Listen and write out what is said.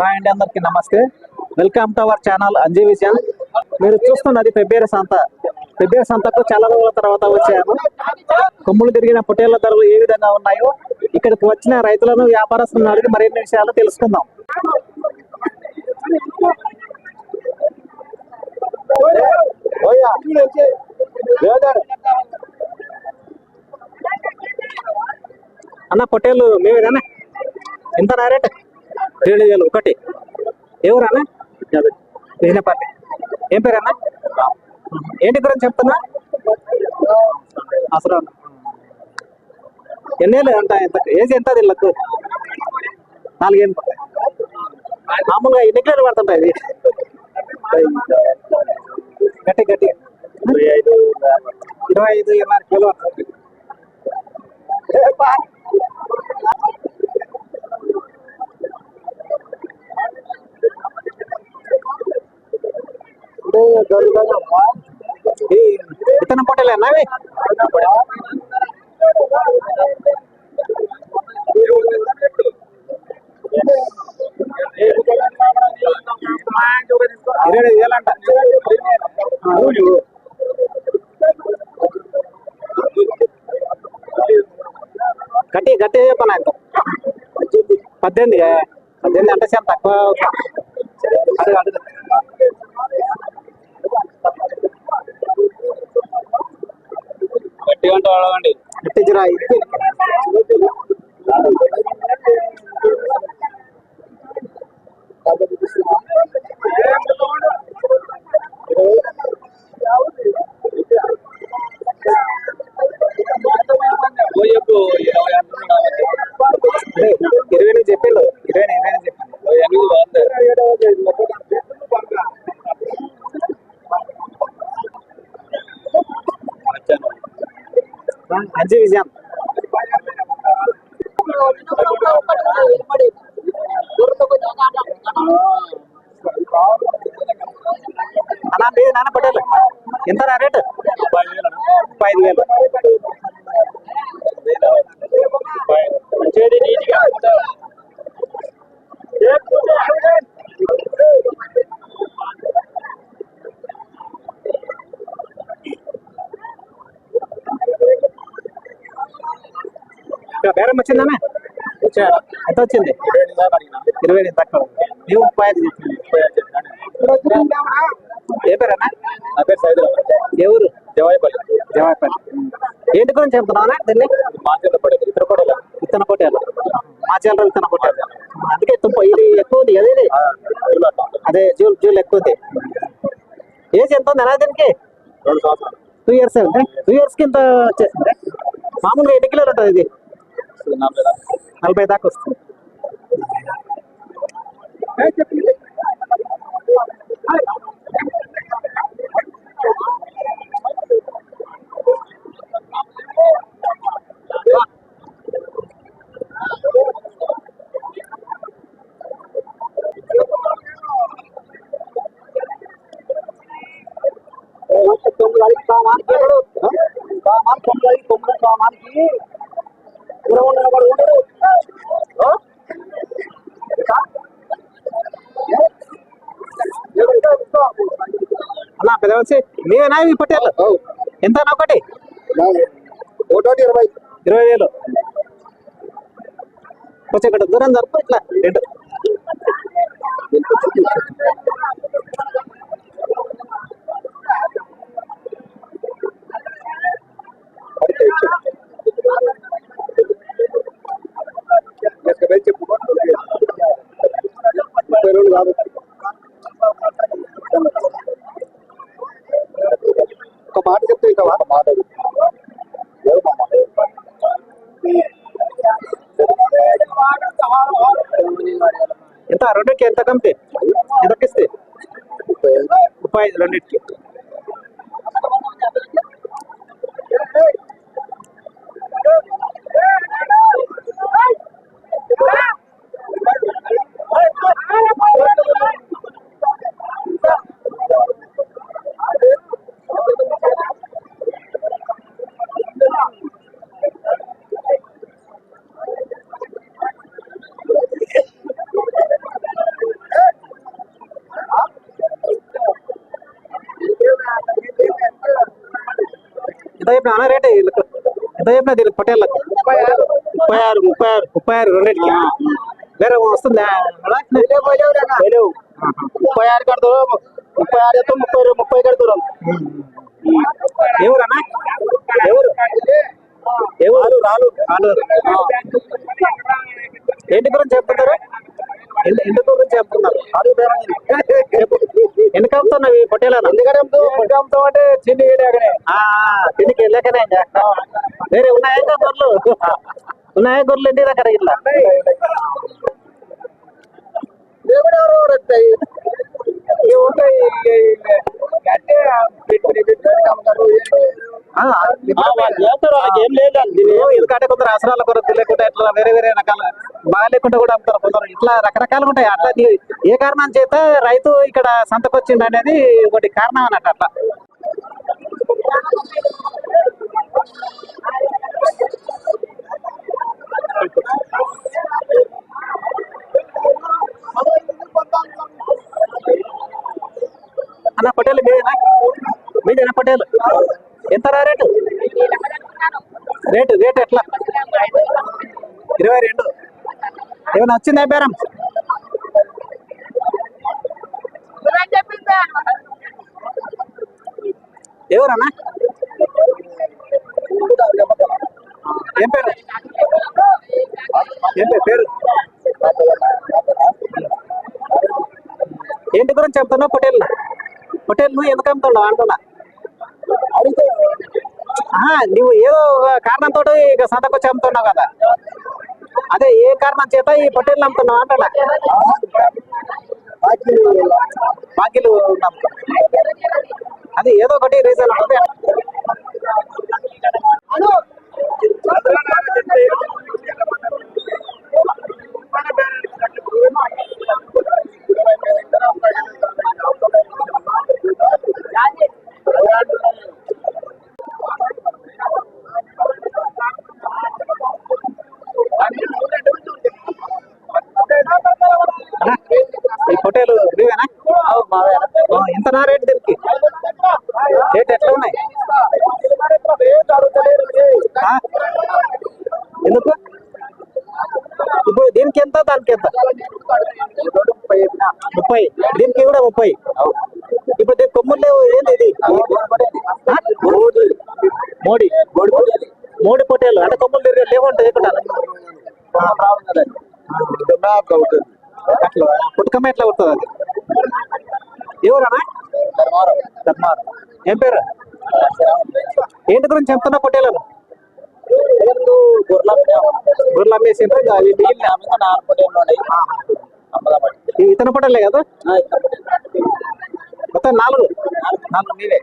Hi అండి, అందరికి నమస్తే. Welcome to our channel Anji vision. మీరు చూస్తున్నది పెబ్బేరు సంత. పెబ్బేరు సంతకు చాలా రోజుల తర్వాత వచ్చాము. కొమ్ములు తిరిగిన పొట్టేళ్ల ధరలు ఏ విధంగా ఉన్నాయో ఇక్కడికి వచ్చిన రైతులను, వ్యాపారస్తులను అడిగి మరిన్ని విషయాలు తెలుసుకుందాం. అన్న, పొట్టేళ్ళు మేవేనా? ఎంత నా రేట్? 7,000 ఒకటి. ఎవరన్నా? విజయపల్లి. ఏం పేరు అన్న? ఏంటి గురించి చెప్తున్నా? అసలు ఎన్నేళ్ళు అంట? ఎంత ఏజ్ ఎంత వీళ్ళకు? 4 ఏళ్ళు. మామూలుగా ఎన్ని కిలోలు పడుతుంటాయి ఇది? గట్టి 25-26 కిలో పడుతుంది. విత్తనం పొట్టేలేనా అవి? అంట గట్టి చెప్పనా? 18 అంటే చాలా తక్కువ. గట్టి వాడవండి. గట్టి జరా చెప్పిండు. 20 అంజీ విజయం. అలా లేదు నాన్న, పటేల్ ఎంత నా రేటు? 35,000. బేరం వచ్చిందన్నా? ఎంత వచ్చింది? 20 తక్కువ. నువ్వు 35 చెప్పింది. ఏ పేరన్నా? నా పేరు సైదు. ఎవరు? జవాయిపల్లి. ఏంటి గురించి చెప్తున్నావునా దీన్ని? విత్తన పొట్టేలు. మాచేల విత్తన పొట్టేలు. అందుకే ఇది ఎక్కువ ఉంది కదా ఇది? అదే జూలు ఎక్కువ ఉంది. ఏజ్ ఎంత ఉంది అలా దీనికి? 2 years. 2 years కి ఇంత వచ్చేసింది. మామూలుగా ఎన్ని కిలోలు ఉంటుంది ఇది? 40 దాకా వస్తుంది. అలా పెద్ద వచ్చి మేవేనా ఈ పొట్టేళ్ళు? ఎంత ఒకటి? 20,000. కొంచెం ఇక్కడ దూరం జరుపు. ఇట్లా రేటు ఒక మాట చెప్తే ఇస్తావా? మాట ఎంత? రెండుకి ఎంత కంపి? ఎంతకి ఇస్తే? 35 రెండింటికి. ఎంత చెప్పిన అన్న రేట్ వీళ్ళకు ఎంత చెప్పిన దీనికి పొట్టేళ్ళకు 36 రెండింటికి వేరే వస్తుందా 36 కడుతురు 30 కడుతురు ఎవరన్నా ఎవరు రాలు ఏంటి గురించి చెప్తున్నారు ఎందుకు గురించి చెప్తున్నారు ఎందుకు అమ్ముతున్నావు ఈ పొట్టేలను ఎందుకంటే అమ్ముతాం అంటే చిన్ని తిండికి వెళ్ళకనే వేరే ఉన్నాయా గొర్రెలు ఇంటి దగ్గర ఇట్లా ఏం లేదండి ఎందుకంటే కొందరు అవసరాల కొరకు లేకుండా ఇట్లా వేరే వేరే రకాల బాగా లేకుండా కూడా అమ్ముతారు కొందరు ఇట్లా రకరకాలుగా ఉంటాయి అట్లా ఏ కారణం చేత రైతు ఇక్కడ సంతకు వచ్చింది అనేది ఒకటి కారణం అన్నట్టు అట్లా అన్న పొట్టేలు మీదేనా పొట్టేలు ఎంత రేటు రేటు ఎట్లా 22 ఏమైనా వచ్చిందా బేరం ఎవరన్నా ఏం పేరు పేరు ఏంటి గురించి చెప్తున్నావు పొట్టేలు నువ్వు ఎందుకు అమ్ముతున్నావు అంటున్నా నువ్వు ఏదో కారణంతో ఇక సంతకు వచ్చి అమ్ముతున్నావు కదా అదే ఏ కారణం చేత ఈ పొట్టేళ్ళు అమ్ముతున్నావు అంటున్నా బాకీలు అది ఏదో ఒకటి రీజన్ ఉంటుంది ఈ పొట్టేలు ఇవేనా ఎంత నా రేటు దీనికి రేట్ ఎట్లా ఉన్నాయి ఎందుకు ఇప్పుడు దీనికి ఎంత దానికి ఎంత 30 దీనికి కూడా 30 ఇప్పుడు దీనికి కొమ్ములు లేవు ఏంది ఇది మోడి పొట్టేలు అంటే కొమ్ములు లేవంటే అట్లా పుట్టుకమ్మ ఎట్లా అవుతుంది అది ఎవరన్నా ఏం పేరు ఏంటి గురించి చెప్తున్నా పొట్టేలను గొర్రెలు అమ్మేసి ఇతన పొట్టలే కదా మొత్తం 4 మీవే